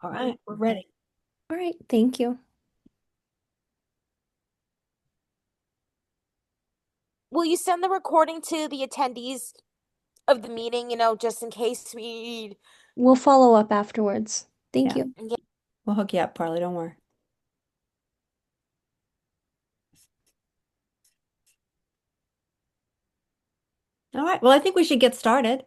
All right, we're ready. All right, thank you. Will you send the recording to the attendees of the meeting, just in case we We'll follow up afterwards. Thank Yeah, you. get. we'll hook you up, Parley. Don't worry. All right. Well, I think we should get started.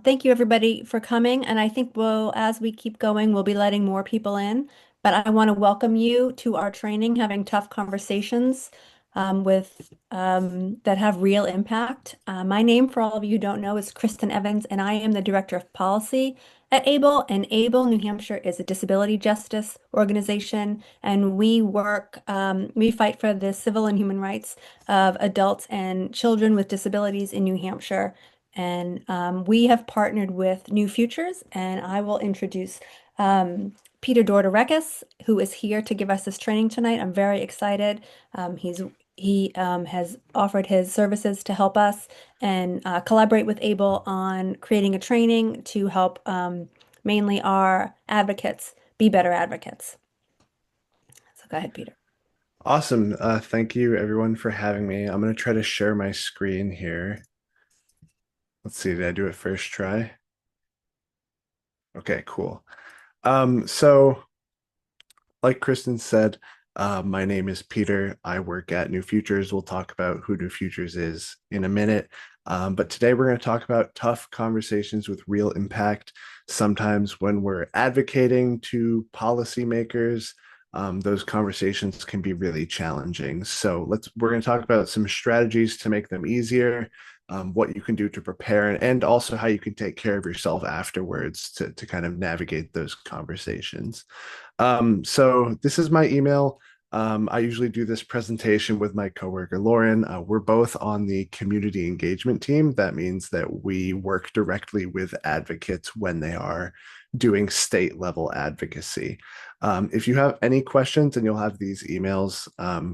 Thank you, everybody, for coming. And I think as we keep going, we'll be letting more people in. But I want to welcome you to our training, having tough conversations that have real impact. My name, for all of you who don't know, is Kristen Evans, and I am the Director of Policy at ABLE. And ABLE, New Hampshire, is a disability justice organization, and we fight for the civil and human rights of adults and children with disabilities in New Hampshire. And we have partnered with New Futures, and I will introduce Peter Dorderekis, who is here to give us this training tonight. I'm very excited. He has offered his services to help us and collaborate with ABLE on creating a training to help mainly our advocates be better advocates. So go ahead, Peter. Awesome. Thank you everyone for having me. I'm going to try to share my screen here. Let's see, did I do it first try? Okay, cool. So like Kristen said, my name is Peter. I work at New Futures. We'll talk about who New Futures is in a minute. But today we're going to talk about tough conversations with real impact. Sometimes when we're advocating to policymakers, those conversations can be really challenging. So we're going to talk about some strategies to make them easier, what you can do to prepare, and also how you can take care of yourself afterwards to kind of navigate those conversations. So this is my email. I usually do this presentation with my coworker, Lauren. We're both on the community engagement team. That means that we work directly with advocates when they are doing state level advocacy. If you have any questions, and you'll have these emails,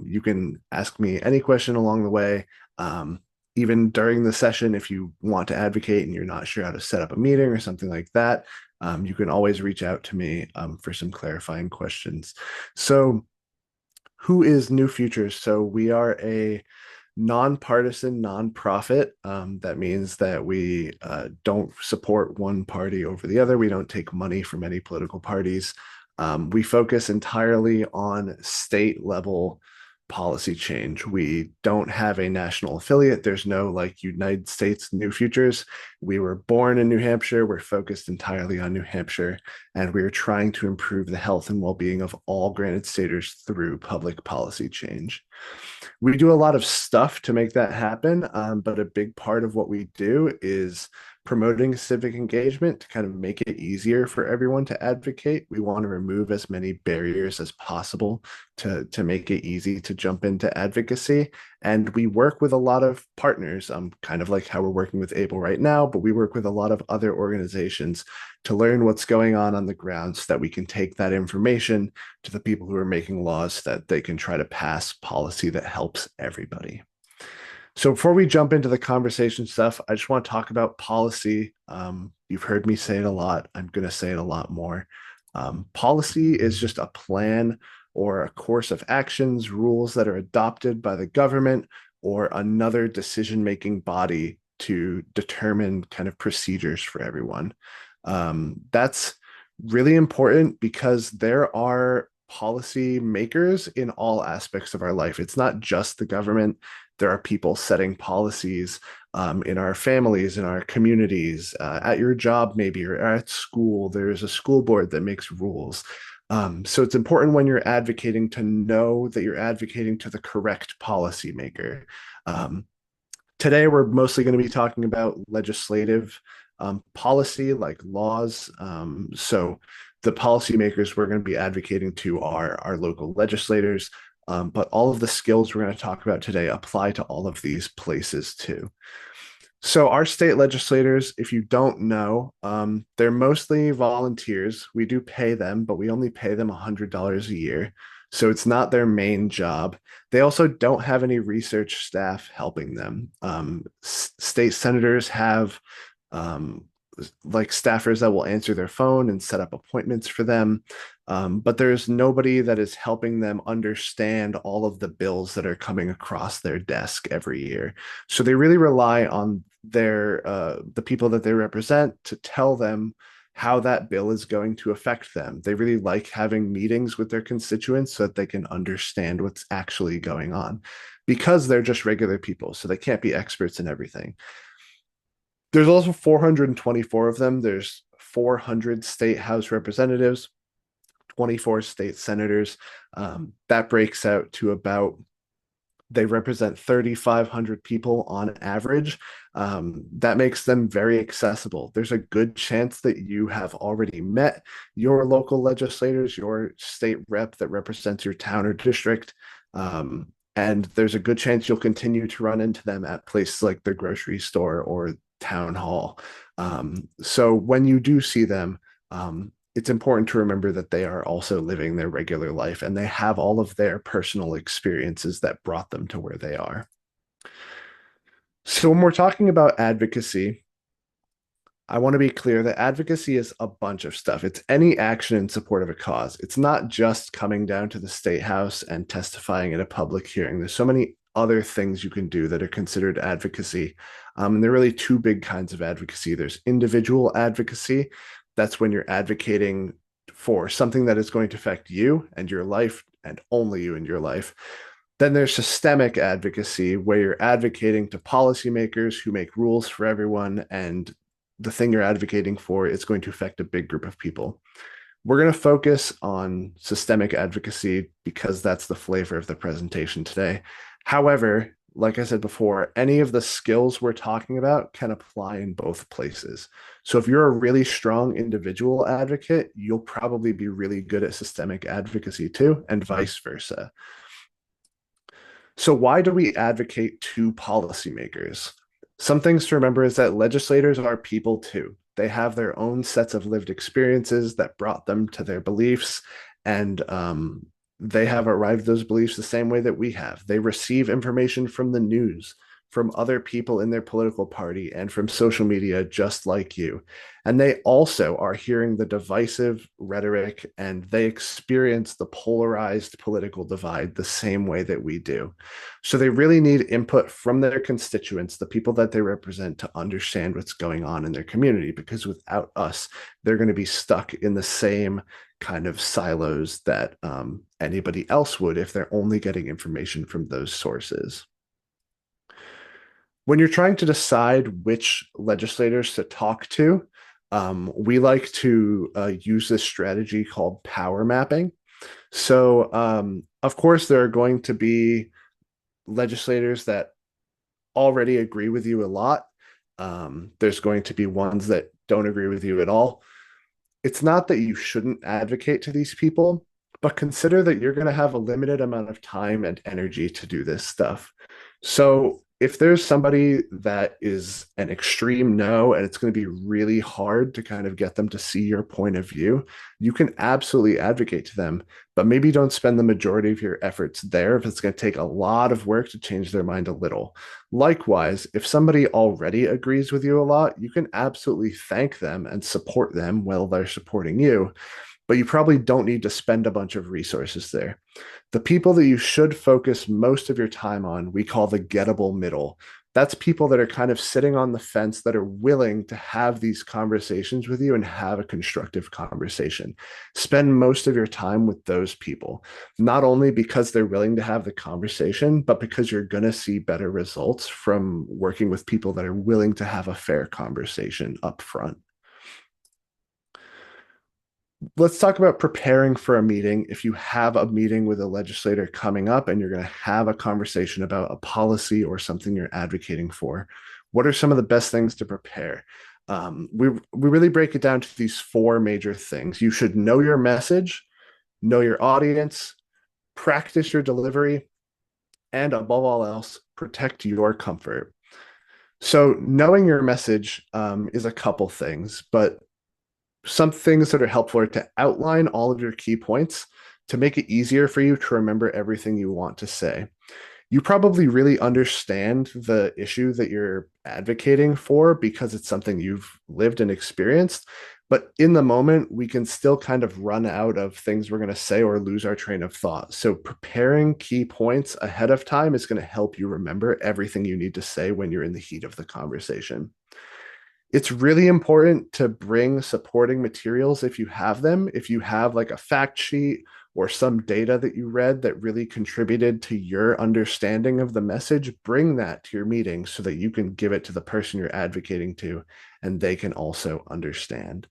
you can ask me any question along the way. Even during the session, if you want to advocate and you're not sure how to set up a meeting or something like that, you can always reach out to me for some clarifying questions. So, who is New Futures? So, we are a nonpartisan nonprofit. That means that we don't support one party over the other. We don't take money from any political parties. We focus entirely on state level policy change. We don't have a national affiliate. There's no like United States New Futures. We were born in New Hampshire. We're focused entirely on New Hampshire, and we're trying to improve the health and well-being of all Granite Staters through public policy change. We do a lot of stuff to make that happen, but a big part of what we do is promoting civic engagement to kind of make it easier for everyone to advocate. We want to remove as many barriers as possible to make it easy to jump into advocacy. And we work with a lot of partners, kind of like how we're working with ABLE right now, but we work with a lot of other organizations to learn what's going on the ground so that we can take that information to the people who are making laws so that they can try to pass policy that helps everybody. So before we jump into the conversation stuff, I just want to talk about policy. You've heard me say it a lot. I'm going to say it a lot more. Policy is just a plan or a course of actions, rules that are adopted by the government or another decision-making body to determine kind of procedures for everyone. That's really important because there are policy makers in all aspects of our life. It's not just the government. There are people setting policies in our families, in our communities, at your job, maybe, or at school. There's a school board that makes rules. So it's important when you're advocating to know that you're advocating to the correct policymaker. Today, we're mostly going to be talking about legislative policy, like laws. So the policymakers we're going to be advocating to are our local legislators, but all of the skills we're going to talk about today apply to all of these places too. So our state legislators, if you don't know, they're mostly volunteers. We do pay them, but we only pay them $100 a year. So it's not their main job. They also don't have any research staff helping them. State senators have like staffers that will answer their phone and set up appointments for them. But there's nobody that is helping them understand all of the bills that are coming across their desk every year. So they really rely on the people that they represent to tell them how that bill is going to affect them. They really like having meetings with their constituents so that they can understand what's actually going on, because they're just regular people, so they can't be experts in everything. There's also 424 of them. There's 400 state House representatives, 24 state senators. That breaks out to about, they represent 3,500 people on average. That makes them very accessible. There's a good chance that you have already met your local legislators, your state rep that represents your town or district. And there's a good chance you'll continue to run into them at places like the grocery store or town hall. So when you do see them, it's important to remember that they are also living their regular life and they have all of their personal experiences that brought them to where they are. So when we're talking about advocacy, I want to be clear that advocacy is a bunch of stuff. It's any action in support of a cause. It's not just coming down to the state house and testifying at a public hearing. There's so many other things you can do that are considered advocacy. And there are really two big kinds of advocacy. There's individual advocacy. That's when you're advocating for something that is going to affect you and your life and only you and your life. Then there's systemic advocacy, where you're advocating to policymakers who make rules for everyone, and the thing you're advocating for is going to affect a big group of people. We're going to focus on systemic advocacy because that's the flavor of the presentation today. However, like I said before, any of the skills we're talking about can apply in both places. So if you're a really strong individual advocate, you'll probably be really good at systemic advocacy too, and vice versa. So why do we advocate to policymakers? Some things to remember is that legislators are people too. They have their own sets of lived experiences that brought them to their beliefs, and they have arrived at those beliefs the same way that we have. They receive information from the news, from other people in their political party, and from social media, just like you. And they also are hearing the divisive rhetoric, and they experience the polarized political divide the same way that we do. So they really need input from their constituents, the people that they represent, to understand what's going on in their community, because without us, they're going to be stuck in the same kind of silos that anybody else would if they're only getting information from those sources. When you're trying to decide which legislators to talk to, we like to use this strategy called power mapping. So, of course, there are going to be legislators that already agree with you a lot. There's going to be ones that don't agree with you at all. It's not that you shouldn't advocate to these people, but consider that you're going to have a limited amount of time and energy to do this stuff. So if there's somebody that is an extreme no, and it's going to be really hard to kind of get them to see your point of view, you can absolutely advocate to them, but maybe don't spend the majority of your efforts there if it's going to take a lot of work to change their mind a little. Likewise, if somebody already agrees with you a lot, you can absolutely thank them and support them while they're supporting you, but you probably don't need to spend a bunch of resources there. The people that you should focus most of your time on, we call the gettable middle. That's people that are kind of sitting on the fence, that are willing to have these conversations with you and have a constructive conversation. Spend most of your time with those people, not only because they're willing to have the conversation, but because you're going to see better results from working with people that are willing to have a fair conversation up front. Let's talk about preparing for a meeting. If you have a meeting with a legislator coming up and you're going to have a conversation about a policy or something you're advocating for, what are some of the best things to prepare? We really break it down to these four major things. You should know your message, know your audience, practice your delivery, and above all else, protect your comfort. So knowing your message is a couple things, but some things that are helpful are to outline all of your key points to make it easier for you to remember everything you want to say. you probably really understand the issue that you're advocating for because it's something you've lived and experienced. But in the moment, we can still kind of run out of things we're going to say or lose our train of thought. So, preparing key points ahead of time is going to help you remember everything you need to say when you're in the heat of the conversation. It's really important to bring supporting materials if you have them. If you have like a fact sheet or some data that you read that really contributed to your understanding of the message, bring that to your meeting so that you can give it to the person you're advocating to and they can also understand.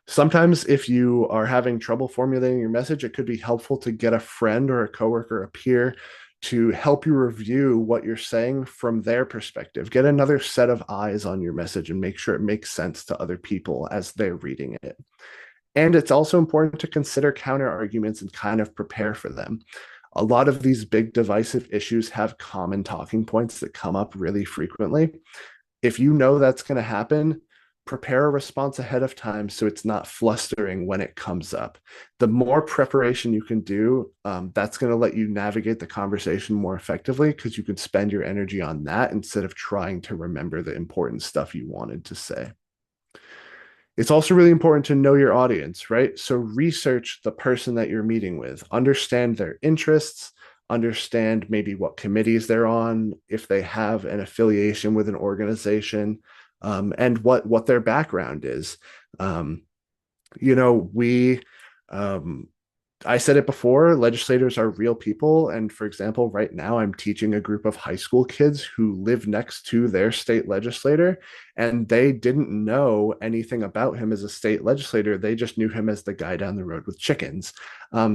Sometimes if you are having trouble formulating your message, it could be helpful to get a friend or a coworker, a peer, to help you review what you're saying from their perspective. Get another set of eyes on your message and make sure it makes sense to other people as they're reading it. And it's also important to consider counter arguments and kind of prepare for them. A lot of these big divisive issues have common talking points that come up really frequently. If you know that's going to happen, prepare a response ahead of time so it's not flustering when it comes up. The more preparation you can do, that's going to let you navigate the conversation more effectively because you can spend your energy on that instead of trying to remember the important stuff you wanted to say. It's also really important to know your audience, right? So research the person that you're meeting with, understand their interests, understand maybe what committees they're on, if they have an affiliation with an organization, and what their background is. You know, I said it before, legislators are real people. And for example, right now I'm teaching a group of high school kids who live next to their state legislator, and they didn't know anything about him as a state legislator. They just knew him as the guy down the road with chickens.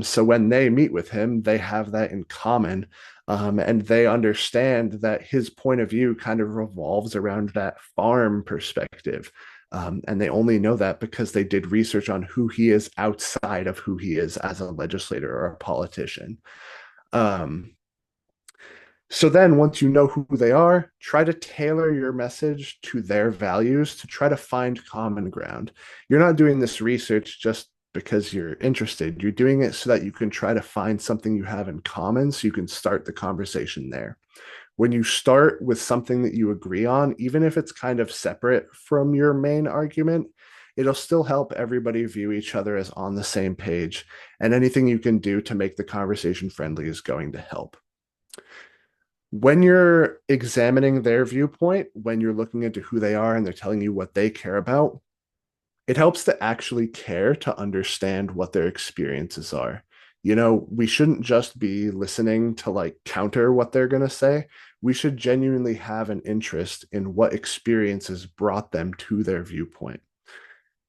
So when they meet with him, they have that in common. And they understand that his point of view kind of revolves around that farm perspective. And they only know that because they did research on who he is outside of who he is as a legislator or a politician. So then once you know who they are, try to tailor your message to their values to try to find common ground. You're not doing this research just because you're interested. You're doing it so that you can try to find something you have in common so you can start the conversation there. When you start with something that you agree on, even if it's kind of separate from your main argument, it'll still help everybody view each other as on the same page. And anything you can do to make the conversation friendly is going to help. When you're examining their viewpoint, when you're looking into who they are and they're telling you what they care about, it helps to actually care to understand what their experiences are. You know, we shouldn't just be listening to like counter what they're going to say. We should genuinely have an interest in what experiences brought them to their viewpoint.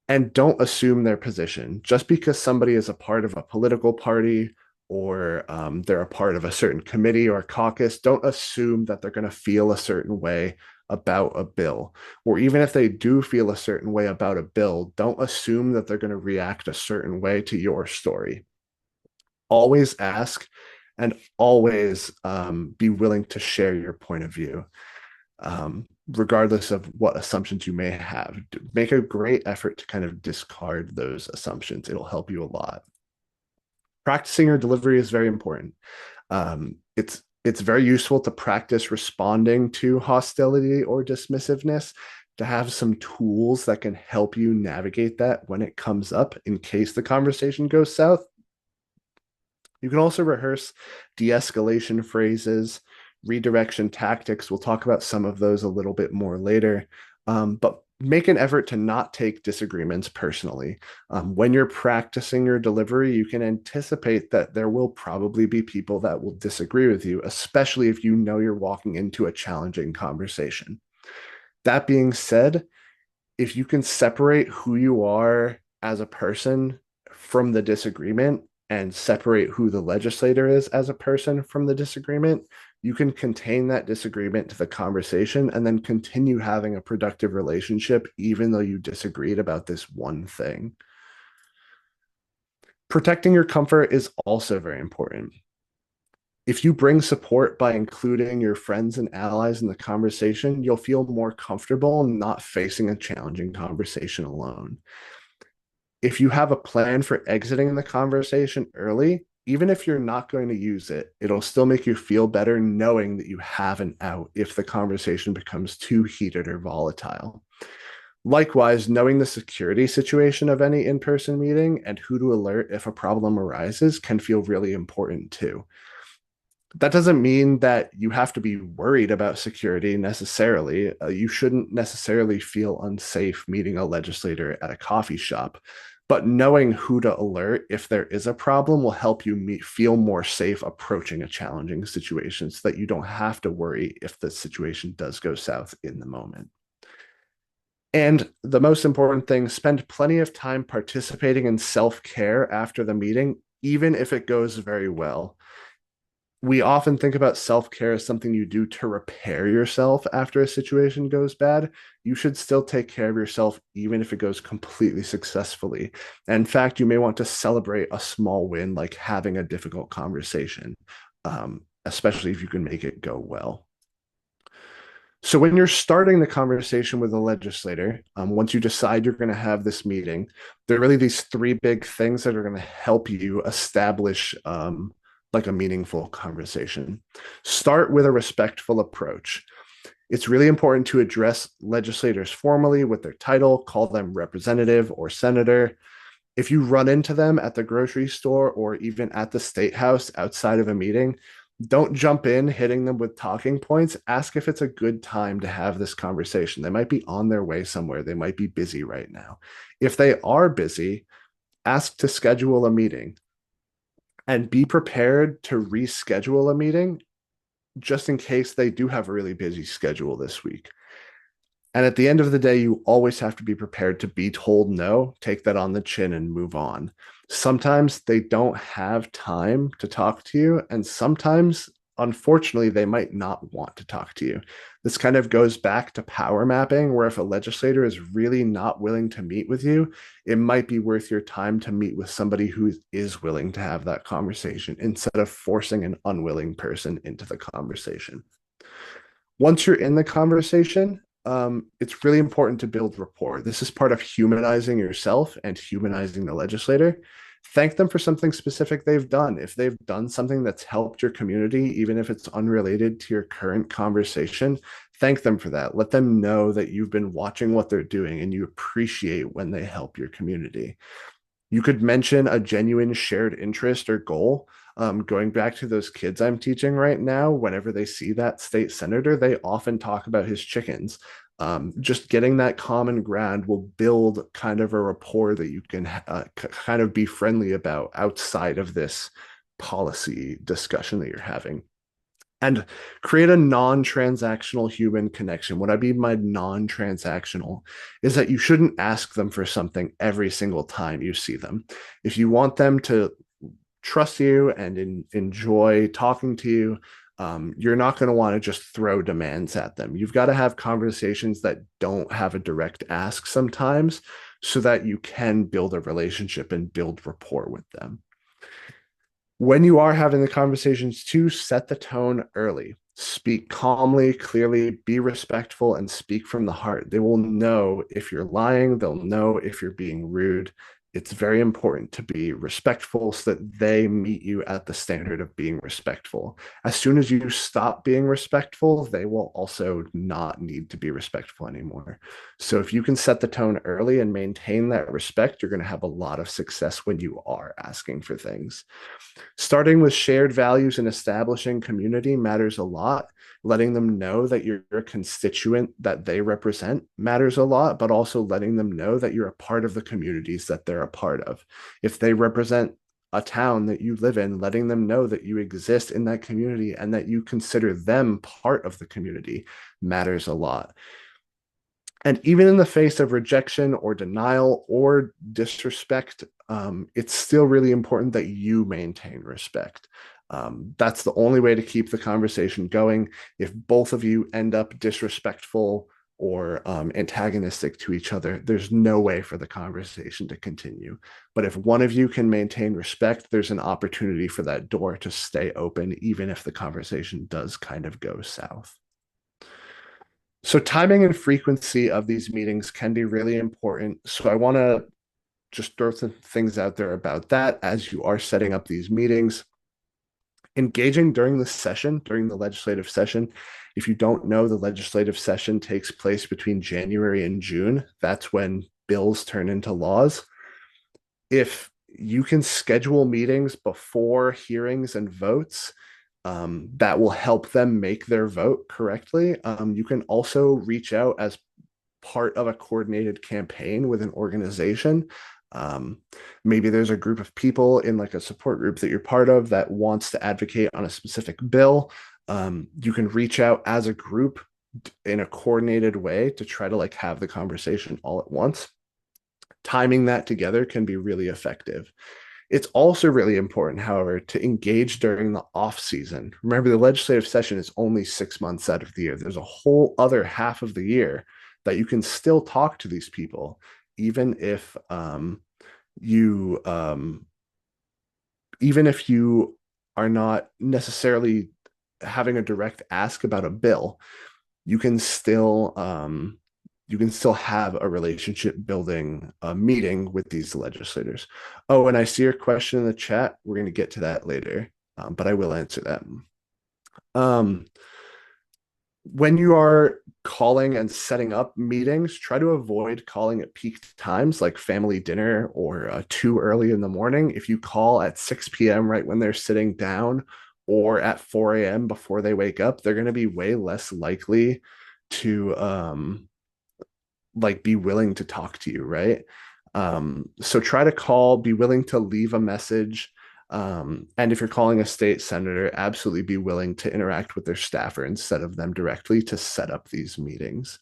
And don't assume their position. Just because somebody is a part of a political party or they're a part of a certain committee or caucus, don't assume that they're going to feel a certain way about a bill. Or even if they do feel a certain way about a bill, don't assume that they're going to react a certain way to your story. Always ask and always be willing to share your point of view, regardless of what assumptions you may have. Make a great effort to kind of discard those assumptions. It'll help you a lot. Practicing your delivery is very important. It's very useful to practice responding to hostility or dismissiveness, to have some tools that can help you navigate that when it comes up in case the conversation goes south. You can also rehearse de-escalation phrases, redirection tactics. We'll talk about some of those a little bit more later. But make an effort to not take disagreements personally. When you're practicing your delivery, you can anticipate that there will probably be people that will disagree with you, especially if you know you're walking into a challenging conversation. That being said, if you can separate who you are as a person from the disagreement and separate who the legislator is as a person from the disagreement, you can contain that disagreement to the conversation and then continue having a productive relationship, even though you disagreed about this one thing. Protecting your comfort is also very important. If you bring support by including your friends and allies in the conversation, you'll feel more comfortable not facing a challenging conversation alone. If you have a plan for exiting the conversation early, even if you're not going to use it, it'll still make you feel better knowing that you have an out if the conversation becomes too heated or volatile. Likewise, knowing the security situation of any in person meeting and who to alert if a problem arises can feel really important too. That doesn't mean that you have to be worried about security necessarily. You shouldn't necessarily feel unsafe meeting a legislator at a coffee shop. But knowing who to alert if there is a problem will help you feel more safe approaching a challenging situation so that you don't have to worry if the situation does go south in the moment. And the most important thing, spend plenty of time participating in self care after the meeting, even if it goes very well. We often think about self care as something you do to repair yourself after a situation goes bad. You should still take care of yourself, even if it goes completely successfully. And in fact, you may want to celebrate a small win, like having a difficult conversation, especially if you can make it go well. So when you're starting the conversation with a legislator, once you decide you're going to have this meeting, there are really these three big things that are going to help you establish like a meaningful conversation. Start with a respectful approach. It's really important to address legislators formally with their title, call them representative or senator. If you run into them at the grocery store or even at the state house outside of a meeting, don't jump in hitting them with talking points. Ask if it's a good time to have this conversation. They might be on their way somewhere. They might be busy right now. If they are busy, ask to schedule a meeting and be prepared to reschedule a meeting just in case they do have a really busy schedule this week. And at the end of the day, you always have to be prepared to be told no, take that on the chin and move on. Sometimes they don't have time to talk to you, and sometimes, unfortunately, they might not want to talk to you. This kind of goes back to power mapping, where if a legislator is really not willing to meet with you, it might be worth your time to meet with somebody who is willing to have that conversation instead of forcing an unwilling person into the conversation. Once you're in the conversation, it's really important to build rapport. This is part of humanizing yourself and humanizing the legislator. Thank them for something specific they've done. If they've done something that's helped your community, even if it's unrelated to your current conversation, thank them for that. Let them know that you've been watching what they're doing and you appreciate when they help your community. You could mention a genuine shared interest or goal. Going back to those kids I'm teaching right now, whenever they see that state senator, they often talk about his chickens. Just getting that common ground will build kind of a rapport that you can kind of be friendly about outside of this policy discussion that you're having. And create a non-transactional human connection. What I mean by non-transactional is that you shouldn't ask them for something every single time you see them. If you want them to trust you and enjoy talking to you, you're not going to want to just throw demands at them. You've got to have conversations that don't have a direct ask sometimes so that you can build a relationship and build rapport with them. When you are having the conversations too, set the tone early. Speak calmly, clearly, be respectful, and speak from the heart. They will know if you're lying. They'll know if you're being rude. It's very important to be respectful so that they meet you at the standard of being respectful. As soon as you stop being respectful, they will also not need to be respectful anymore. So if you can set the tone early and maintain that respect, you're going to have a lot of success when you are asking for things. Starting with shared values and establishing community matters a lot. Letting them know that you're a constituent that they represent matters a lot, but also letting them know that you're a part of the communities that they're a part of. If they represent a town that you live in, letting them know that you exist in that community and that you consider them part of the community matters a lot. And even in the face of rejection or denial or disrespect, it's still really important that you maintain respect. That's the only way to keep the conversation going. If both of you end up disrespectful or antagonistic to each other, there's no way for the conversation to continue. But if one of you can maintain respect, there's an opportunity for that door to stay open, even if the conversation does kind of go south. So timing and frequency of these meetings can be really important. So I want to just throw some things out there about that as you are setting up these meetings. Engaging during the session, during the legislative session. If you don't know, the legislative session takes place between January and June. That's when bills turn into laws. If you can schedule meetings before hearings and votes, that will help them make their vote correctly. You can also reach out as part of a coordinated campaign with an organization. Maybe there's a group of people in like a support group that you're part of that wants to advocate on a specific bill. You can reach out as a group in a coordinated way to try to like have the conversation all at once. Timing that together can be really effective. It's also really important, however, to engage during the off season. Remember, the legislative session is only 6 months out of the year. There's a whole other half of the year that you can still talk to these people, even if you are not necessarily having a direct ask about a bill. You can still have a relationship building meeting with these legislators. Oh, and I see your question in the chat. We're going to get to that later, but I will answer that. When you are calling and setting up meetings, try to avoid calling at peak times like family dinner or too early in the morning. If you call at 6 p.m. right when they're sitting down or at 4 a.m. before they wake up, they're going to be way less likely to like be willing to talk to you, right? So try to call, be willing to leave a message. And if you're calling a state senator, absolutely be willing to interact with their staffer instead of them directly to set up these meetings.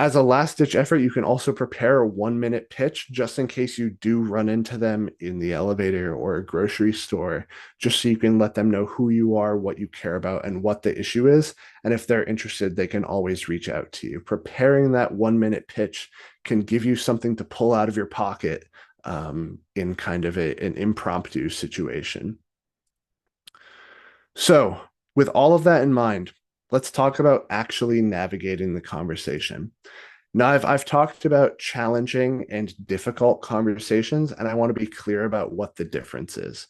As a last-ditch effort, you can also prepare a 1-minute pitch just in case you do run into them in the elevator or a grocery store, just so you can let them know who you are, what you care about, and what the issue is. And if they're interested, they can always reach out to you. Preparing that 1-minute pitch can give you something to pull out of your pocket in kind of an impromptu situation. So with all of that in mind, let's talk about actually navigating the conversation. Now, I've talked about challenging and difficult conversations, and I want to be clear about what the difference is.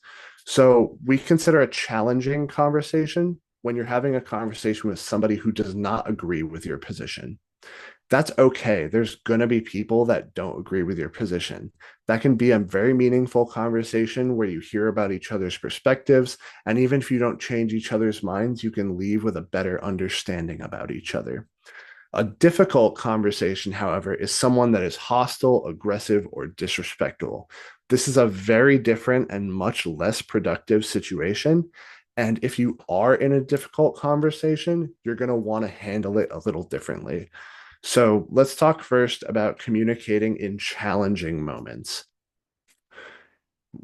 So we consider a challenging conversation when you're having a conversation with somebody who does not agree with your position. That's okay. There's going to be people that don't agree with your position. That can be a very meaningful conversation where you hear about each other's perspectives. And even if you don't change each other's minds, you can leave with a better understanding about each other. A difficult conversation, however, is someone that is hostile, aggressive, or disrespectful. This is a very different and much less productive situation. And if you are in a difficult conversation, you're going to want to handle it a little differently. So let's talk first about communicating in challenging moments.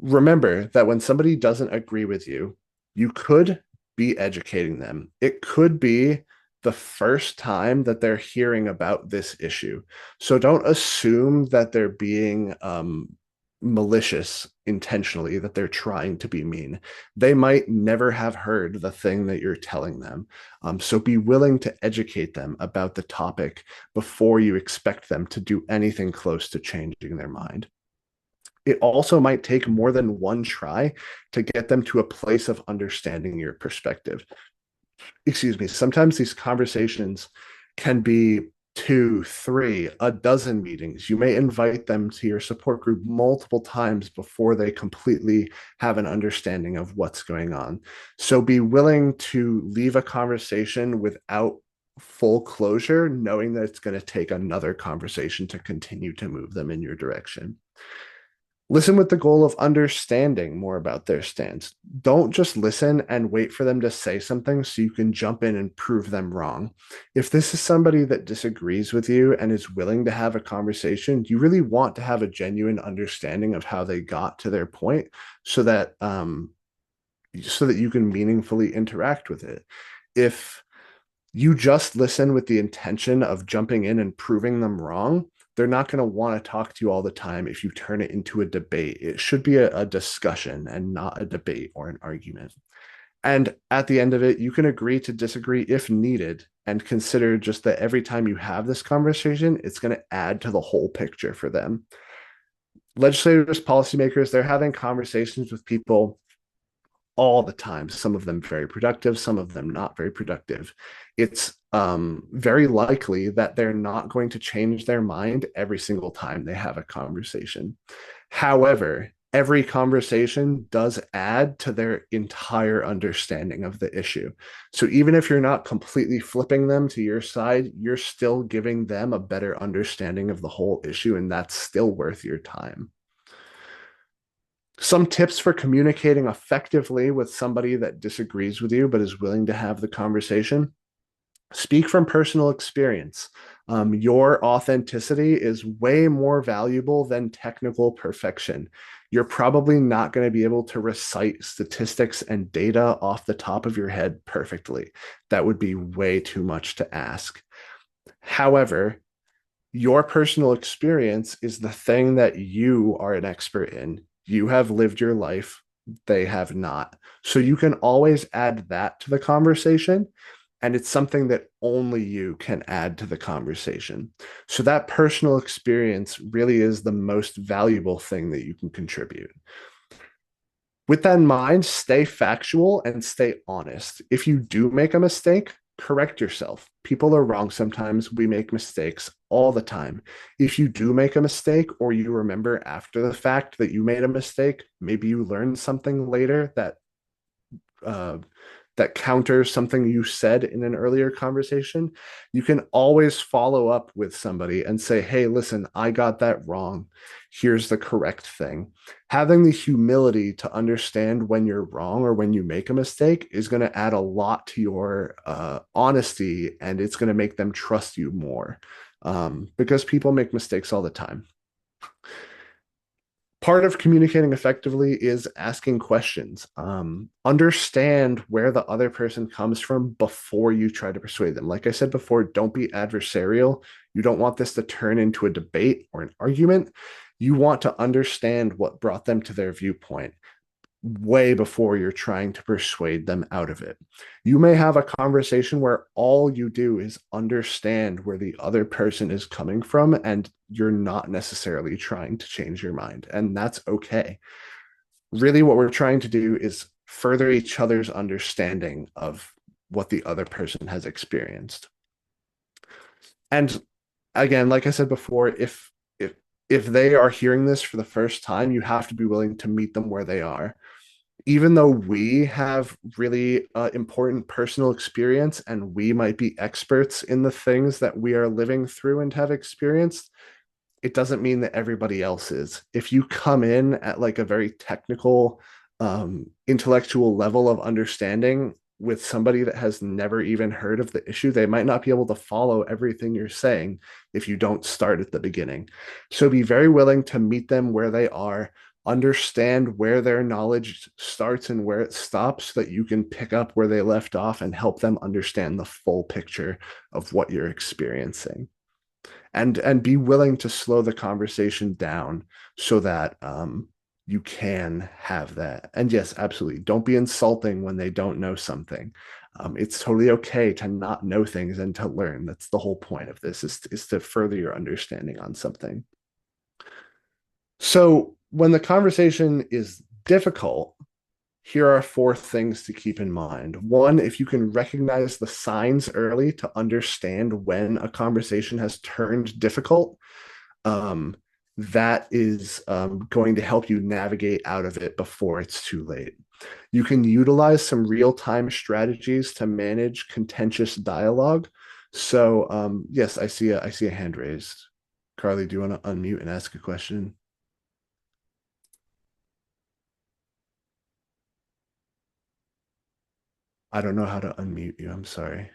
Remember that when somebody doesn't agree with you, you could be educating them. It could be the first time that they're hearing about this issue. So don't assume that they're being malicious intentionally, that they're trying to be mean. They might never have heard the thing that you're telling them. So be willing to educate them about the topic before you expect them to do anything close to changing their mind. It also might take more than one try to get them to a place of understanding your perspective. Excuse me. Sometimes these conversations can be 2, 3, a dozen meetings. You may invite them to your support group multiple times before they completely have an understanding of what's going on. So be willing to leave a conversation without full closure, knowing that it's going to take another conversation to continue to move them in your direction. Listen with the goal of understanding more about their stance. Don't just listen and wait for them to say something so you can jump in and prove them wrong. If this is somebody that disagrees with you and is willing to have a conversation, you really want to have a genuine understanding of how they got to their point so that you can meaningfully interact with it. If you just listen with the intention of jumping in and proving them wrong, they're not going to want to talk to you all the time if you turn it into a debate. It should be a discussion and not a debate or an argument. And at the end of it, you can agree to disagree if needed and consider just that every time you have this conversation, it's going to add to the whole picture for them. legislators, policymakers, they're having conversations with people all the time. Some of them very productive, some of them not very productive. It's very likely that they're not going to change their mind every single time they have a conversation. However, every conversation does add to their entire understanding of the issue. So even if you're not completely flipping them to your side, you're still giving them a better understanding of the whole issue, and that's still worth your time. Some tips for communicating effectively with somebody that disagrees with you but is willing to have the conversation. Speak from personal experience. Your authenticity is way more valuable than technical perfection. You're probably not going to be able to recite statistics and data off the top of your head perfectly. That would be way too much to ask. However, your personal experience is the thing that you are an expert in. You have lived your life, they have not. So you can always add that to the conversation. And it's something that only you can add to the conversation. So that personal experience really is the most valuable thing that you can contribute. With that in mind, stay factual and stay honest. If you do make a mistake, correct yourself. People are wrong sometimes. We make mistakes all the time. If you do make a mistake or you remember after the fact that you made a mistake, maybe you learned something later uh, that counters something you said in an earlier conversation, you can always follow up with somebody and say, hey, listen, I got that wrong. Here's the correct thing. Having the humility to understand when you're wrong or when you make a mistake is going to add a lot to your honesty, and it's going to make them trust you more, because people make mistakes all the time. Part of communicating effectively is asking questions. Understand where the other person comes from before you try to persuade them. Like I said before, don't be adversarial. You don't want this to turn into a debate or an argument. You want to understand what brought them to their viewpoint way before you're trying to persuade them out of it. You may have a conversation where all you do is understand where the other person is coming from, and you're not necessarily trying to change your mind, and that's okay. Really, what we're trying to do is further each other's understanding of what the other person has experienced. And again, like I said before, if they are hearing this for the first time, you have to be willing to meet them where they are. Even though we have really important personal experience and we might be experts in the things that we are living through and have experienced, it doesn't mean that everybody else is. If you come in at like a very technical, intellectual level of understanding with somebody that has never even heard of the issue, they might not be able to follow everything you're saying if you don't start at the beginning. So be very willing to meet them where they are, understand where their knowledge starts and where it stops, so that you can pick up where they left off and help them understand the full picture of what you're experiencing. And be willing to slow the conversation down so that you can have that. And yes, absolutely, don't be insulting when they don't know something. It's totally okay to not know things and to learn. That's the whole point of this, is to further your understanding on something. So when the conversation is difficult, here are 4 things to keep in mind. 1, if you can recognize the signs early to understand when a conversation has turned difficult, that is going to help you navigate out of it before it's too late. You can utilize some real-time strategies to manage contentious dialogue. So yes, I see a hand raised. Carly, do you want to unmute and ask a question? I don't know how to unmute you. I'm sorry.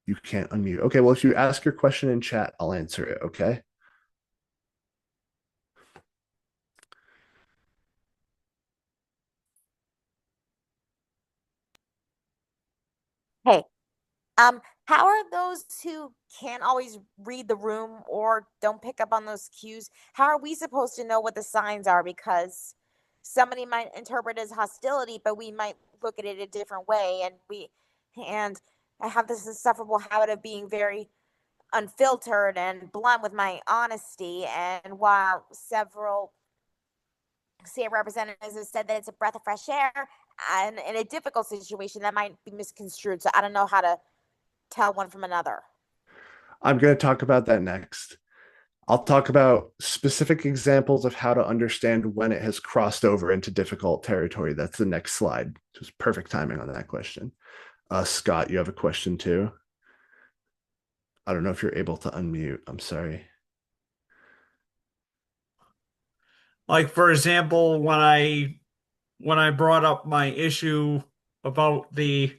You can't unmute. Okay, well, if you ask your question in chat, I'll answer it, okay? Hey, how are those who can't always read the room or don't pick up on those cues? How are we supposed to know what the signs are? Because somebody might interpret as hostility, but we might look at it a different way. And I have this insufferable habit of being very unfiltered and blunt with my honesty. And while several state representatives have said that it's a breath of fresh air, and in a difficult situation, that might be misconstrued. So I don't know how to tell one from another. I'm going to talk about that next. I'll talk about specific examples of how to understand when it has crossed over into difficult territory. That's the next slide. Just perfect timing on that question. Scott, you have a question too? I don't know if you're able to unmute. I'm sorry. Like for example, when I brought up my issue about the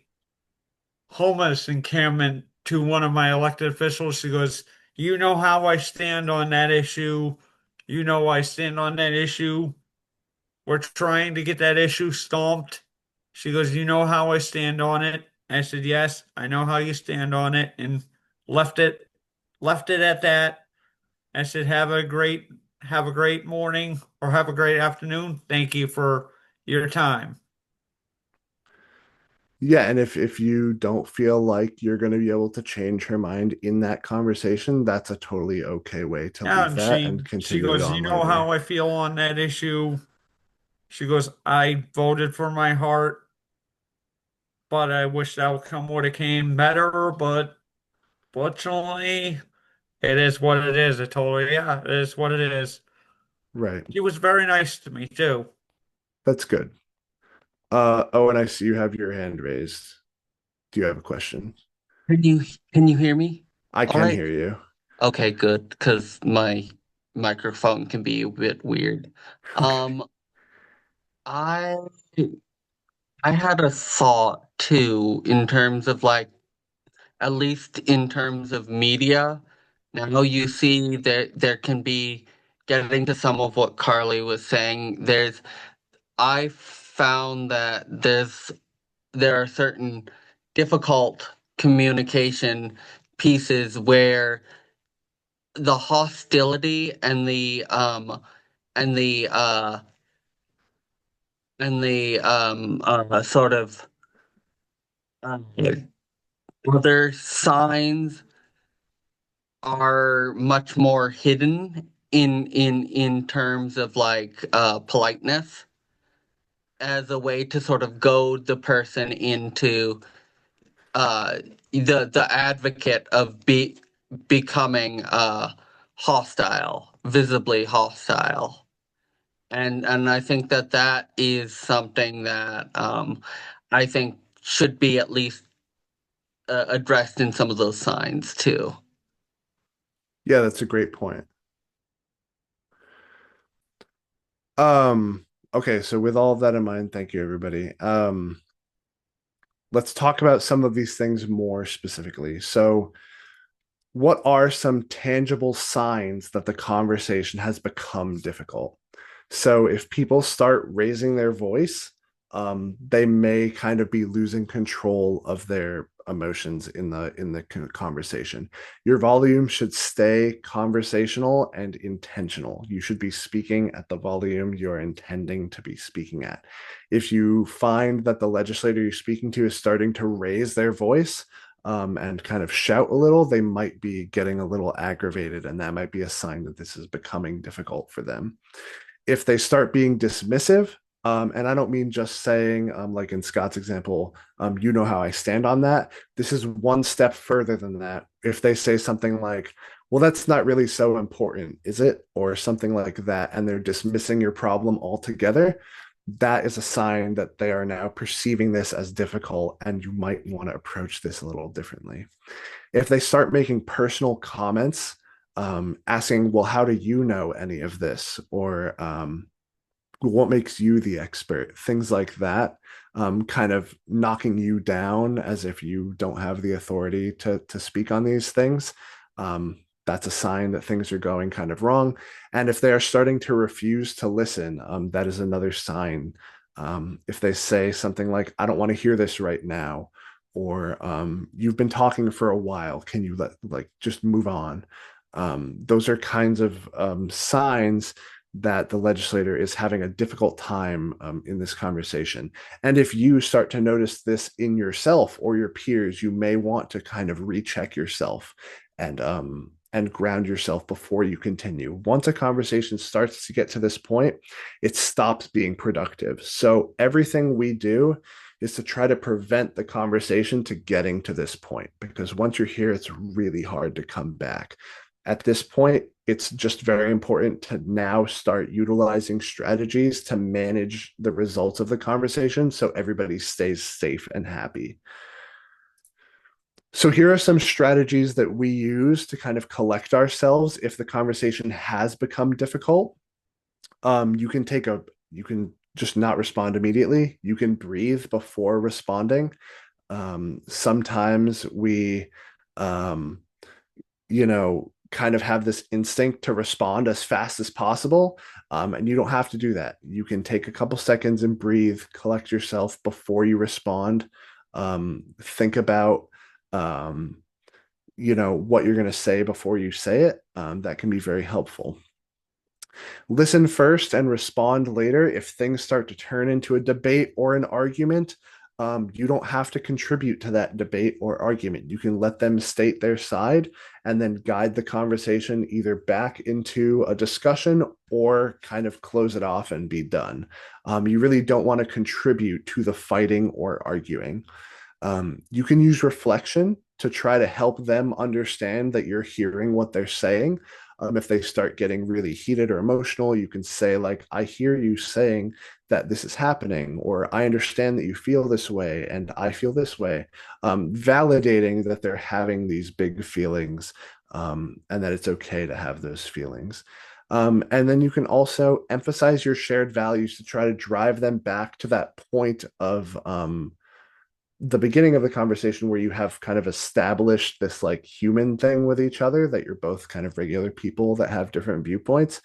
homeless encampment to one of my elected officials, she goes, "You know how I stand on that issue. You know I stand on that issue. We're trying to get that issue stomped." She goes, "You know how I stand on it?" I said, "Yes, I know how you stand on it," and left it left it at that. I said, have a great morning or have a great afternoon. Thank you for your time." Yeah, and if you don't feel like you're going to be able to change her mind in that conversation, that's a totally okay way to Yeah, leave and that and she continue it goes, "You on know later. how I feel on that issue." She goes, "I voted for my heart, but I wish the outcome would have came better, but fortunately, it is what it is." I told her, "Yeah, it is what it is." Right. She was very nice to me too. That's good. Oh, and I see you have your hand raised. Do you have a question? Can you can you hear me? I All can right. hear you. Okay, good, because my microphone can be a bit weird. Okay. I I had a thought too in terms of like at least in terms of media. Now you see that there can be getting to some of what Carly was saying. I found that there are certain difficult communication pieces where the hostility and the sort of uh, other signs are much more hidden in terms of like politeness as a way to sort of goad the person into uh the advocate of becoming hostile, visibly hostile. And I think that that is something that I think should be at least addressed in some of those signs too. Yeah, that's a great point. Okay, so with all of that in mind, thank you everybody. Let's talk about some of these things more specifically. So, what are some tangible signs that the conversation has become difficult? So if people start raising their voice, they may kind of be losing control of their emotions in the conversation. Your volume should stay conversational and intentional. You should be speaking at the volume you're intending to be speaking at. If you find that the legislator you're speaking to is starting to raise their voice, and kind of shout a little, they might be getting a little aggravated, and that might be a sign that this is becoming difficult for them. If they start being dismissive, and I don't mean just saying, like in Scott's example, you know how I stand on that. This is one step further than that. If they say something like, well, that's not really so important, is it? Or something like that, and they're dismissing your problem altogether, that is a sign that they are now perceiving this as difficult, and you might want to approach this a little differently. If they start making personal comments, asking, well, how do you know any of this? Or what makes you the expert? Things like that, kind of knocking you down as if you don't have the authority to speak on these things. That's a sign that things are going kind of wrong. And if they are starting to refuse to listen, that is another sign. If they say something like, I don't want to hear this right now, or you've been talking for a while, can you just move on? Those are kinds of signs that the legislator is having a difficult time in this conversation. And if you start to notice this in yourself or your peers, you may want to kind of recheck yourself and ground yourself before you continue. Once a conversation starts to get to this point, it stops being productive. So everything we do is to try to prevent the conversation to getting to this point, because once you're here, it's really hard to come back. At this point, it's just very important to now start utilizing strategies to manage the results of the conversation so everybody stays safe and happy. So here are some strategies that we use to kind of collect ourselves if the conversation has become difficult. You can just not respond immediately. You can breathe before responding. Sometimes we, kind of have this instinct to respond as fast as possible. And you don't have to do that. You can take a couple seconds and breathe, collect yourself before you respond. Think about, what you're going to say before you say it. That can be very helpful. Listen first and respond later. If things start to turn into a debate or an argument, you don't have to contribute to that debate or argument. You can let them state their side and then guide the conversation either back into a discussion or kind of close it off and be done. You really don't want to contribute to the fighting or arguing. You can use reflection to try to help them understand that you're hearing what they're saying. If they start getting really heated or emotional, you can say, like, I hear you saying that this is happening, or I understand that you feel this way and I feel this way. Validating that they're having these big feelings, and that it's okay to have those feelings. And then you can also emphasize your shared values to try to drive them back to that point of the beginning of the conversation where you have kind of established this like human thing with each other, that you're both kind of regular people that have different viewpoints.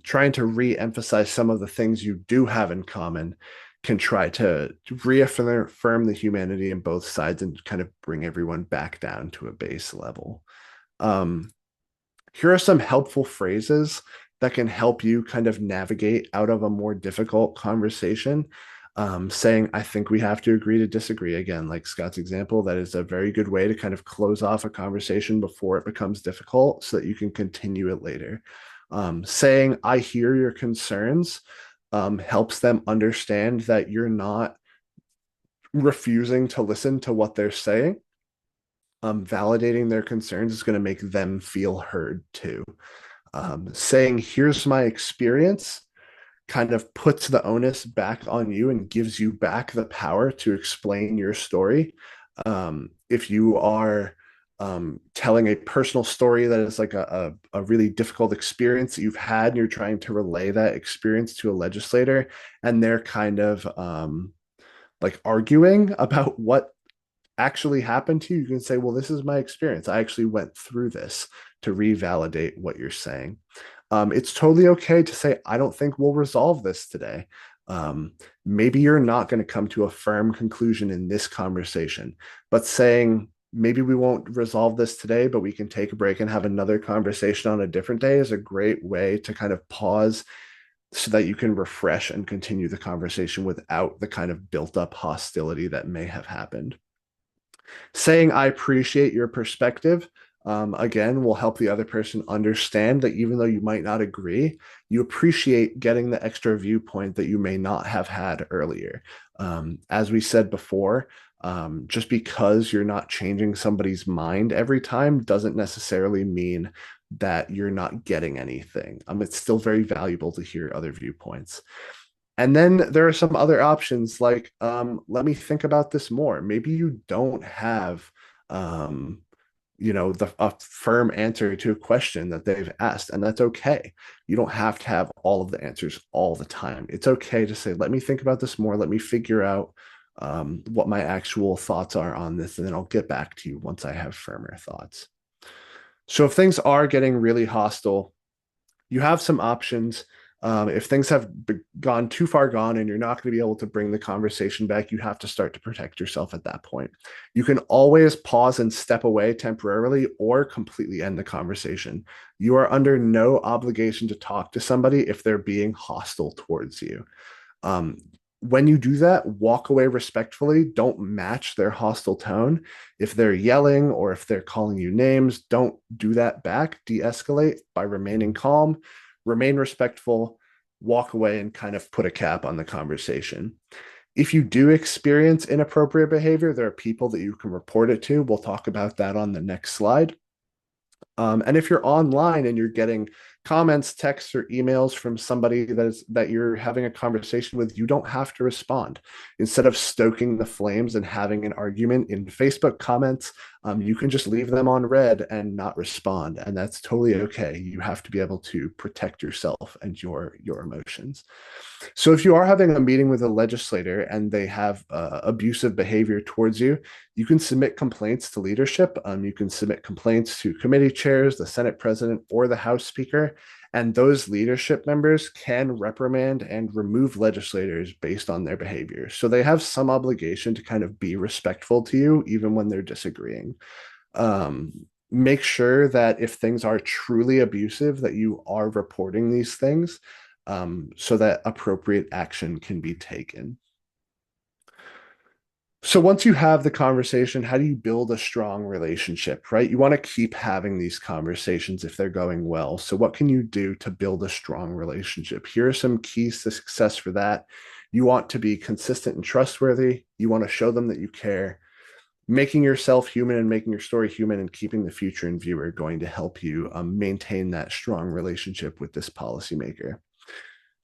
Trying to re-emphasize some of the things you do have in common can try to reaffirm the humanity in both sides and kind of bring everyone back down to a base level. Here are some helpful phrases that can help you kind of navigate out of a more difficult conversation. Saying, I think we have to agree to disagree. Again, like Scott's example, that is a very good way to kind of close off a conversation before it becomes difficult so that you can continue it later. Saying, I hear your concerns, helps them understand that you're not refusing to listen to what they're saying. Validating their concerns is going to make them feel heard too. Saying, here's my experience, kind of puts the onus back on you and gives you back the power to explain your story. If you are telling a personal story that is like a really difficult experience that you've had and you're trying to relay that experience to a legislator, and they're kind of like arguing about what actually happened to you, you can say, well, this is my experience. I actually went through this, to revalidate what you're saying. It's totally okay to say, I don't think we'll resolve this today. Maybe you're not going to come to a firm conclusion in this conversation, but saying, maybe we won't resolve this today, but we can take a break and have another conversation on a different day, is a great way to kind of pause so that you can refresh and continue the conversation without the kind of built up hostility that may have happened. Saying, I appreciate your perspective, again, will help the other person understand that even though you might not agree, you appreciate getting the extra viewpoint that you may not have had earlier. As we said before, just because you're not changing somebody's mind every time doesn't necessarily mean that you're not getting anything. It's still very valuable to hear other viewpoints. And then there are some other options like, let me think about this more. Maybe you don't have a firm answer to a question that they've asked, and that's okay. You don't have to have all of the answers all the time. It's okay to say, let me think about this more. Let me figure out what my actual thoughts are on this, and then I'll get back to you once I have firmer thoughts. So if things are getting really hostile, you have some options. If things have gone too far gone and you're not going to be able to bring the conversation back, you have to start to protect yourself at that point. You can always pause and step away temporarily or completely end the conversation. You are under no obligation to talk to somebody if they're being hostile towards you. When you do that, walk away respectfully. Don't match their hostile tone. If they're yelling or if they're calling you names, don't do that back. De-escalate by remaining calm, remain respectful, walk away, and kind of put a cap on the conversation. If you do experience inappropriate behavior, there are people that you can report it to. We'll talk about that on the next slide. And if you're online and you're getting comments, texts, or emails from somebody that you're having a conversation with, you don't have to respond. Instead of stoking the flames and having an argument in Facebook comments, you can just leave them on read and not respond, and that's totally okay. You have to be able to protect yourself and your emotions. So if you are having a meeting with a legislator and they have abusive behavior towards you, you can submit complaints to leadership. You can submit complaints to committee chairs, the Senate president, or the House Speaker. And those leadership members can reprimand and remove legislators based on their behavior. So they have some obligation to kind of be respectful to you, even when they're disagreeing. Make sure that if things are truly abusive, that you are reporting these things, so that appropriate action can be taken. So once you have the conversation, how do you build a strong relationship, right? You want to keep having these conversations if they're going well. So what can you do to build a strong relationship? Here are some keys to success for that. You want to be consistent and trustworthy. You want to show them that you care. Making yourself human and making your story human and keeping the future in view are going to help you maintain that strong relationship with this policymaker.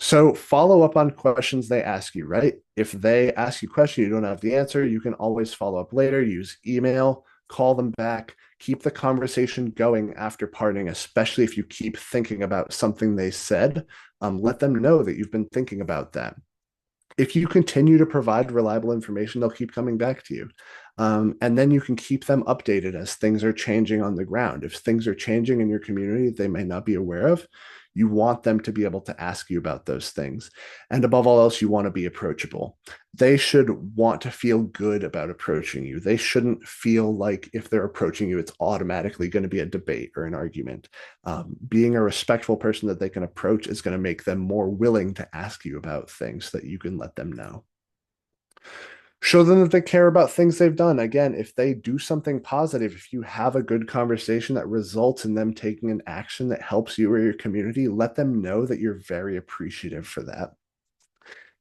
So follow up on questions they ask you, right? If they ask you a question, you don't have the answer, you can always follow up later, use email, call them back, keep the conversation going after parting, especially if you keep thinking about something they said. Let them know that you've been thinking about that. If you continue to provide reliable information, they'll keep coming back to you. And then you can keep them updated as things are changing on the ground. If things are changing in your community they may not be aware of, you want them to be able to ask you about those things. And above all else, you want to be approachable. They should want to feel good about approaching you. They shouldn't feel like if they're approaching you, it's automatically going to be a debate or an argument. Being a respectful person that they can approach is going to make them more willing to ask you about things so that you can let them know. Show them that they care about things they've done. Again, if they do something positive, if you have a good conversation that results in them taking an action that helps you or your community, let them know that you're very appreciative for that.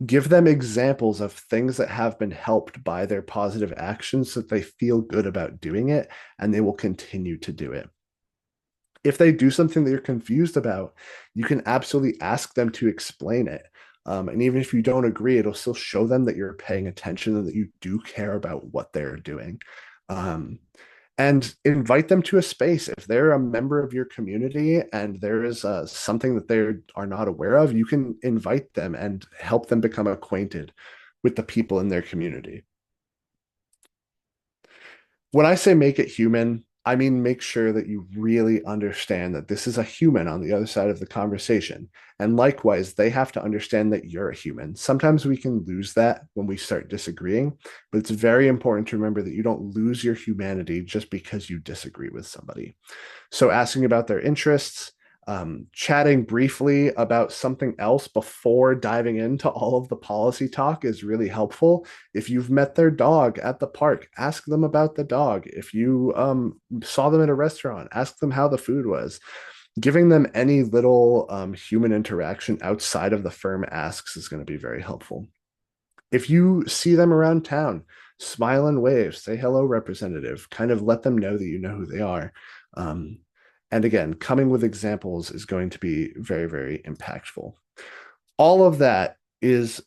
Give them examples of things that have been helped by their positive actions so that they feel good about doing it and they will continue to do it. If they do something that you're confused about, you can absolutely ask them to explain it. And even if you don't agree, it'll still show them that you're paying attention and that you do care about what they're doing. And invite them to a space. If they're a member of your community and there is something that they are not aware of, you can invite them and help them become acquainted with the people in their community. When I say make it human, I mean, make sure that you really understand that this is a human on the other side of the conversation. And likewise, they have to understand that you're a human. Sometimes we can lose that when we start disagreeing, but it's very important to remember that you don't lose your humanity just because you disagree with somebody. So asking about their interests, chatting briefly about something else before diving into all of the policy talk is really helpful. If you've met their dog at the park, ask them about the dog. If you saw them at a restaurant, ask them how the food was. Giving them any little human interaction outside of the firm asks is going to be very helpful. If you see them around town, smile and wave, say hello, representative, kind of let them know that you know who they are. And again, coming with examples is going to be very, very impactful. All of that is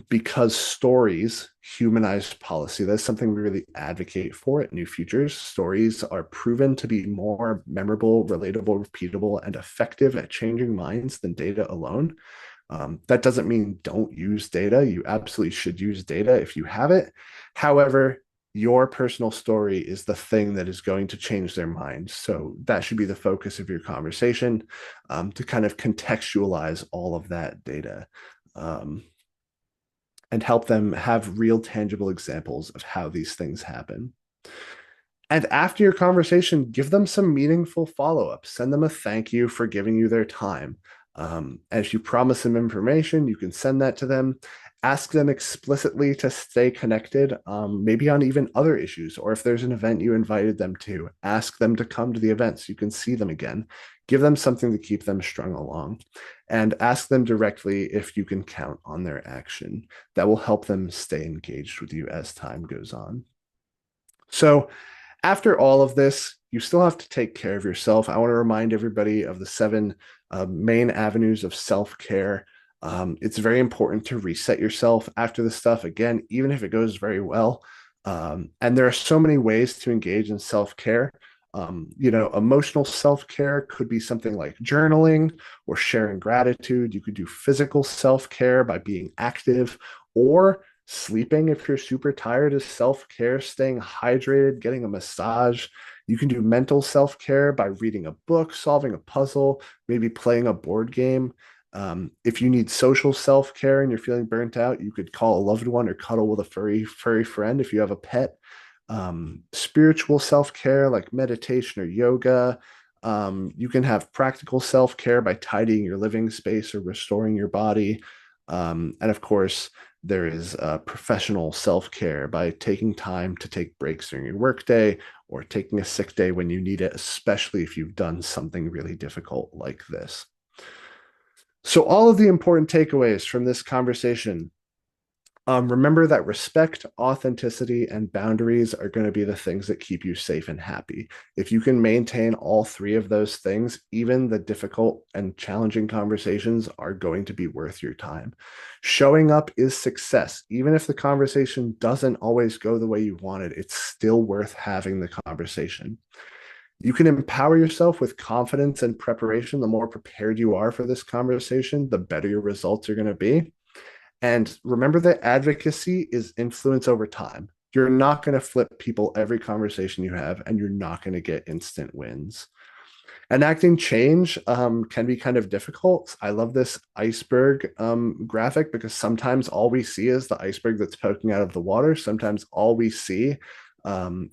because stories humanize policy. That's something we really advocate for at New Futures. Stories are proven to be more memorable, relatable, repeatable, and effective at changing minds than data alone. That doesn't mean don't use data. You absolutely should use data if you have it. However, your personal story is the thing that is going to change their mind. So that should be the focus of your conversation, to kind of contextualize all of that data, and help them have real tangible examples of how these things happen. And after your conversation, give them some meaningful follow-up. Send them a thank you for giving you their time. And if you promise them information, you can send that to them. Ask them explicitly to stay connected, maybe on even other issues, or if there's an event you invited them to, ask them to come to the event so you can see them again. Give them something to keep them strung along, and ask them directly if you can count on their action. That will help them stay engaged with you as time goes on. So, after all of this, you still have to take care of yourself. I want to remind everybody of the 7 main avenues of self care. It's very important to reset yourself after this stuff, again, even if it goes very well. And there are so many ways to engage in self care. Emotional self care could be something like journaling or sharing gratitude. You could do physical self care by being active, or sleeping if you're super tired is self care, staying hydrated, getting a massage. You can do mental self care by reading a book, solving a puzzle, maybe playing a board game. If you need social self care and you're feeling burnt out, you could call a loved one or cuddle with a furry friend if you have a pet. Spiritual self care like meditation or yoga. You can have practical self care by tidying your living space or restoring your body. And of course, there is professional self care by taking time to take breaks during your workday or taking a sick day when you need it, especially if you've done something really difficult like this. So, all of the important takeaways from this conversation. Remember that respect, authenticity, and boundaries are going to be the things that keep you safe and happy. If you can maintain all 3 of those things, even the difficult and challenging conversations are going to be worth your time. Showing up is success. Even if the conversation doesn't always go the way you wanted, it's still worth having the conversation. You can empower yourself with confidence and preparation. The more prepared you are for this conversation, the better your results are going to be. And remember that advocacy is influence over time. You're not going to flip people every conversation you have, and you're not going to get instant wins. Enacting change can be kind of difficult. I love this iceberg graphic because sometimes all we see is the iceberg that's poking out of the water. Sometimes all we see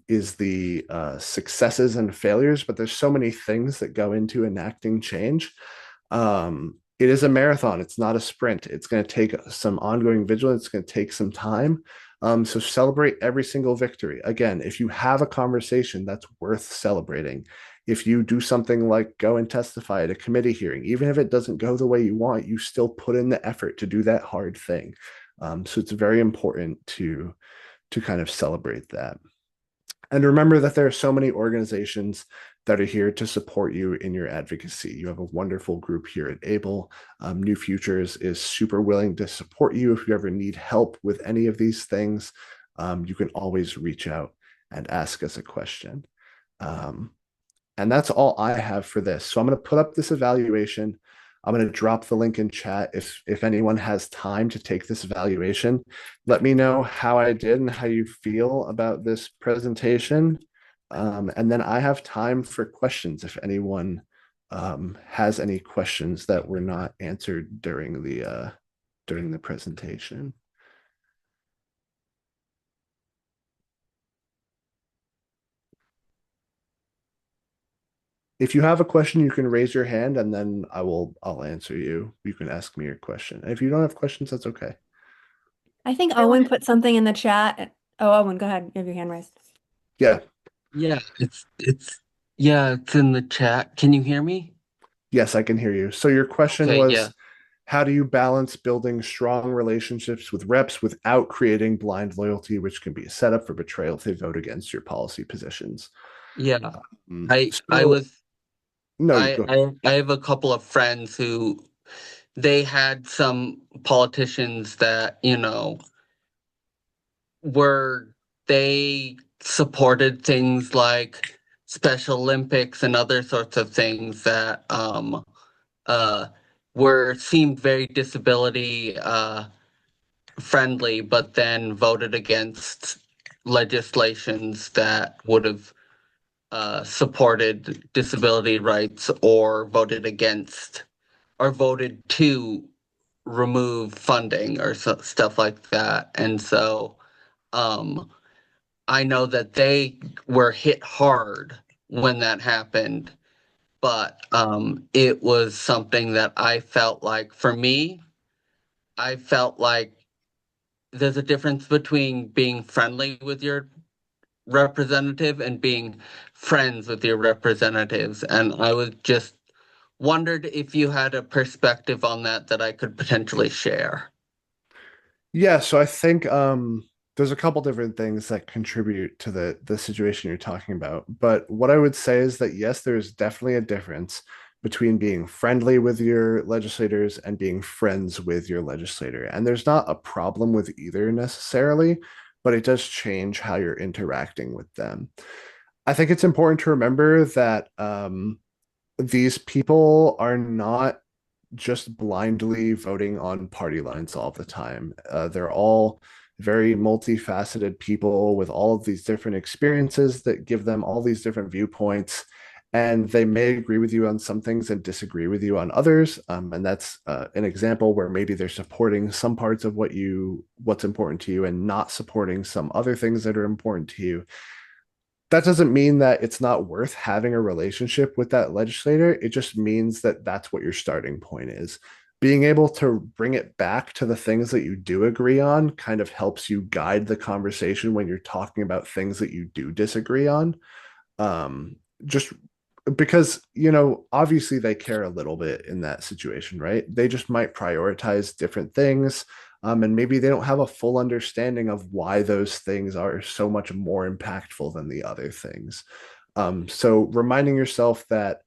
is the successes and failures, but there's so many things that go into enacting change. It is a marathon. It's not a sprint. It's going to take some ongoing vigilance. It's going to take some time. So celebrate every single victory. Again, if you have a conversation, that's worth celebrating. If you do something like go and testify at a committee hearing, even if it doesn't go the way you want, you still put in the effort to do that hard thing. So it's very important to kind of celebrate that. And remember that there are so many organizations that are here to support you in your advocacy. You have a wonderful group here at ABLE. New Futures is super willing to support you. If you ever need help with any of these things, you can always reach out and ask us a question. And that's all I have for this. So I'm going to put up this evaluation. I'm going to drop the link in chat. If anyone has time to take this evaluation, let me know how I did and how you feel about this presentation. And then I have time for questions if anyone has any questions that were not answered during the presentation. If you have a question, you can raise your hand and then I'll answer you. You can ask me your question. If you don't have questions, that's okay. I think Owen put something in the chat. Oh, Owen, go ahead. You have your hand raised. Yeah. Yeah, it's in the chat. Can you hear me? Yes, I can hear you. So your question Okay, was, yeah. how do you balance building strong relationships with reps without creating blind loyalty, which can be a setup for betrayal if they vote against your policy positions? Yeah. I So, was no, you go ahead. I have a couple of friends who they had some politicians that, they supported things like Special Olympics and other sorts of things that were seemed very disability friendly, but then voted against legislations that would have supported disability rights, or voted against or voted to remove funding or stuff like that. And so I know that they were hit hard when that happened. but it was something that I felt like, for me, I felt like there's a difference between being friendly with your representative and being friends with your representatives. And I was just wondered if you had a perspective on that that I could potentially share. Yeah, so I think there's a couple different things that contribute to the situation you're talking about. But what I would say is that yes, there's definitely a difference between being friendly with your legislators and being friends with your legislator. And there's not a problem with either necessarily, but it does change how you're interacting with them. I think it's important to remember that these people are not just blindly voting on party lines all the time. They're all very multifaceted people with all of these different experiences that give them all these different viewpoints. And they may agree with you on some things and disagree with you on others. And that's an example where maybe they're supporting some parts of what's important to you and not supporting some other things that are important to you. That doesn't mean that it's not worth having a relationship with that legislator. It just means that that's what your starting point is. Being able to bring it back to the things that you do agree on kind of helps you guide the conversation when you're talking about things that you do disagree on. Just because, obviously they care a little bit in that situation, right? They just might prioritize different things. And maybe they don't have a full understanding of why those things are so much more impactful than the other things. So reminding yourself that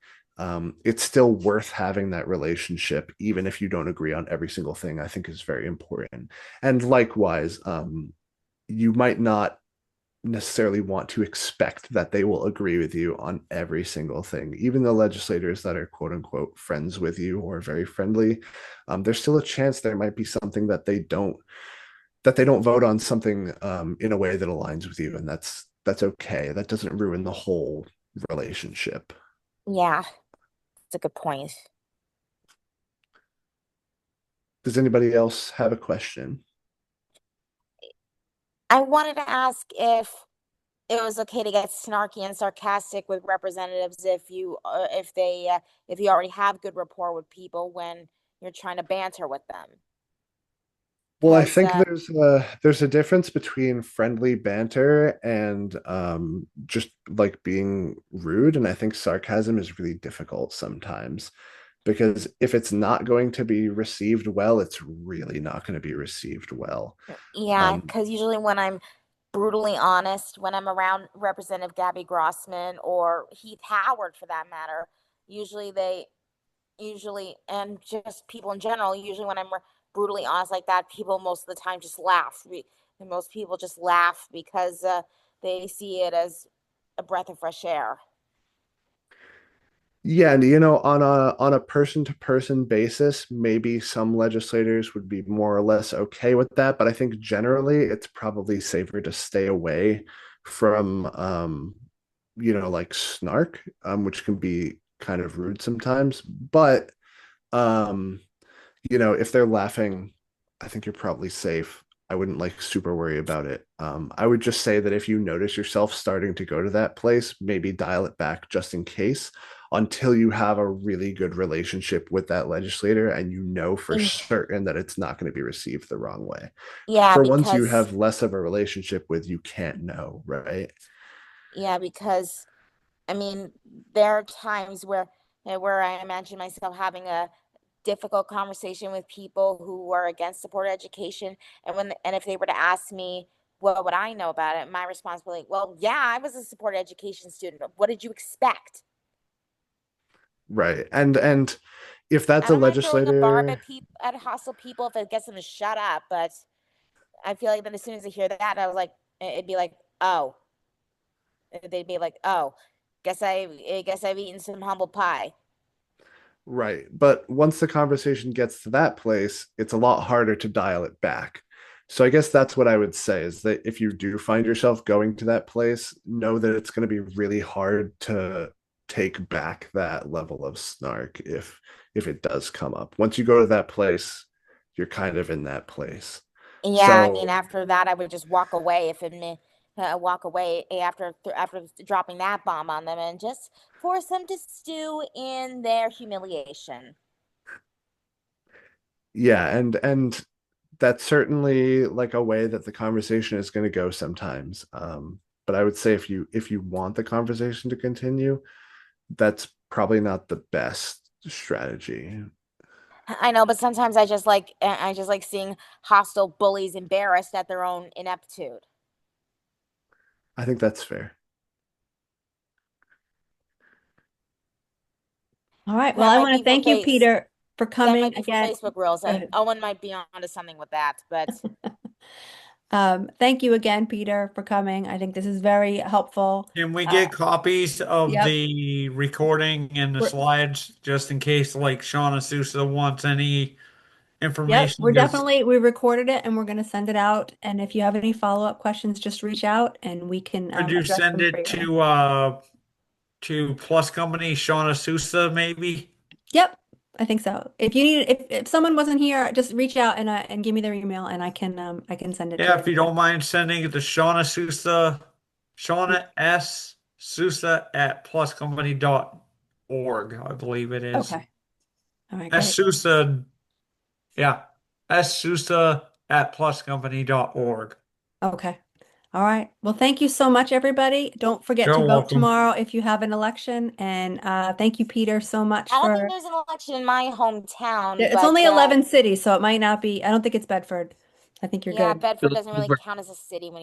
it's still worth having that relationship, even if you don't agree on every single thing, I think is very important. And likewise, you might not necessarily want to expect that they will agree with you on every single thing. Even the legislators that are quote unquote friends with you or very friendly, there's still a chance there might be something that they don't vote on something in a way that aligns with you, and that's okay. That doesn't ruin the whole relationship. Yeah, that's a good point. Does anybody else have a question? I wanted to ask if it was okay to get snarky and sarcastic with representatives if you already have good rapport with people when you're trying to banter with them. Well, I Because think there's a difference between friendly banter and just like being rude, and I think sarcasm is really difficult sometimes because if it's not going to be received well, it's really not going to be received well. yeah, Um, because usually when I'm brutally honest, when I'm around Representative Gabby Grossman or Heath Howard for that matter, usually they usually and just people in general, usually when I'm brutally honest like that, people most of the time just laugh. And most people just laugh because they see it as a breath of fresh air. Yeah, and on a person to person basis, maybe some legislators would be more or less okay with that, but I think generally it's probably safer to stay away from like snark, which can be kind of rude sometimes. But um, if they're laughing, I think you're probably safe. I wouldn't like super worry about it. I would just say that if you notice yourself starting to go to that place, maybe dial it back just in case until you have a really good relationship with that legislator and you know for Mm, certain that it's not going to be received the wrong way. yeah, For once you because have less of a relationship with, you can't know, right? yeah, because I mean, there are times where I imagine myself having a difficult conversation with people who are against supported education, and if they were to ask me what would I know about it, my response would be like, well, yeah, I was a supported education student. What did you expect? Right. And if that's I a don't mind throwing a barb legislator. at hostile people if it gets them to shut up, but I feel like then as soon as I hear that, I was like, it'd be like, oh, they'd be like, oh, guess I've eaten some humble pie. Right. But once the conversation gets to that place, it's a lot harder to dial it back. So I guess that's what I would say is that if you do find yourself going to that place, know that it's going to be really hard to take back that level of snark if it does come up. Once you go to that place, you're kind of in that place. Yeah, I mean, So after that, I would just walk away if walk away after dropping that bomb on them and just force them to stew in their humiliation. Yeah, and that's certainly like a way that the conversation is going to go sometimes. But I would say if you want the conversation to continue, that's probably not the best strategy. I know, but sometimes I just like seeing hostile bullies embarrassed at their own ineptitude. I think that's fair. All right. That Well, I might want to be for thank you, face. Peter, for That coming might be for again. Facebook Reels. Go ahead. Owen might be onto something with that, but Thank you again, Peter, for coming. I think this is very helpful. Can we get copies of Yep. the recording and the We're- slides just in case like Shauna Sousa wants any Yep, information? we Just recorded it and we're going to send it out. And if you have any follow-up questions, just reach out and we can could you address send them for it you. to Plus Company Shauna Sousa maybe? Yep, I think so. If you need, if someone wasn't here, just reach out and give me their email and I can send it to Yeah, if you everyone. don't mind sending it to Shauna Sousa, Shauna S. Sousa at pluscompany.org, I believe it is. Okay. All right, S. great. Sousa, yeah, S. Sousa at pluscompany.org. Okay. All right. Well, thank you so much, everybody. Don't forget to You're vote welcome. tomorrow if you have an election. And thank you, Peter, so much I don't for. think there's an election in my hometown. It's But only 11 cities, so it might not be. I don't think it's Bedford. I think you're yeah, good. Bedford doesn't really count as a city when